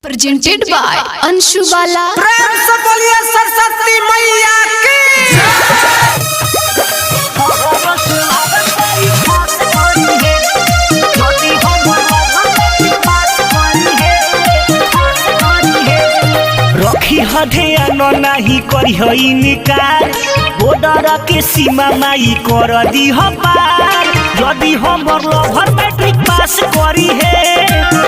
Presented by Anshu बाला। प्रेम से बोलिए सरस्वती मैया की। रखी हधेन नाही करी हई निकार बॉर्डर के सीमा माई कर दी पार। यदि हमर लवर मैट्रिक पास करी है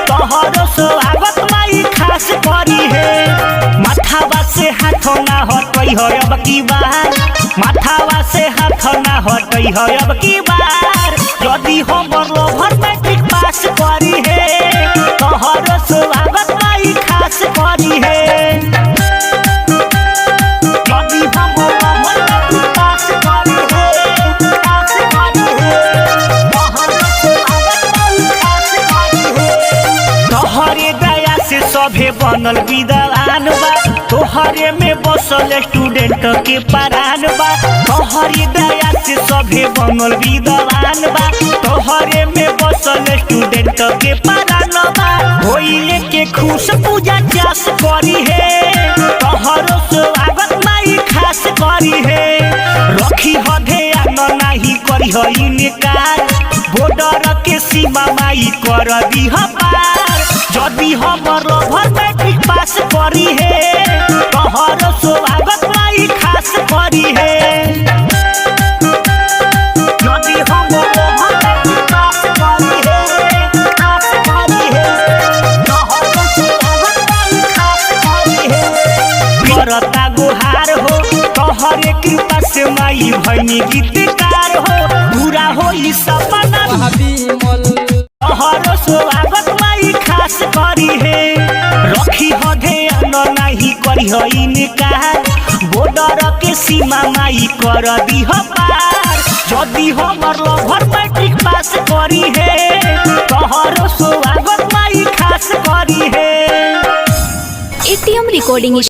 तोहरो स्वागत माई खास करी है। माथावा से हाथ ना हटई है अब की बार, माथावा से हाथ ना हटई है अब की बार। यदि हमर लवर मैट्रिक पास करी है तोहरो स्वागत माई खास करी है। सभे बनल विद्वान बा तोहरे में बसल स्टूडेंट के परान बा। तोहरी दया से सभे बनल विद्वान बा तोहरे में बसल स्टूडेंट के परान बा। होइले के खुश पूजा चास करी है तोहरो स्वागत माई खास करी है। रखी हधेन नाही करी हई निकार बॉर्डर के सीमा माई कर दी पार। यदि हमर लवर मैट्रिक पास करी है तोहरो स्वागत माई खास करी है। यदि हमर लवर मैट्रिक पास करी है खास करी है तोहरो स्वागत माई खास करी है। करता गुहार हो तोहरे कृपा से माई भइनी गीतकार हो पूरा होई सपना तोहरो स्वागत माई खास करी है। रखी हधेन नाही करी हई निकार बॉर्डर के सीमा माई कर दी पार। यदि हमर लवर मैट्रिक पास करी है तोहरो स्वागत माई खास करी है। ATM recording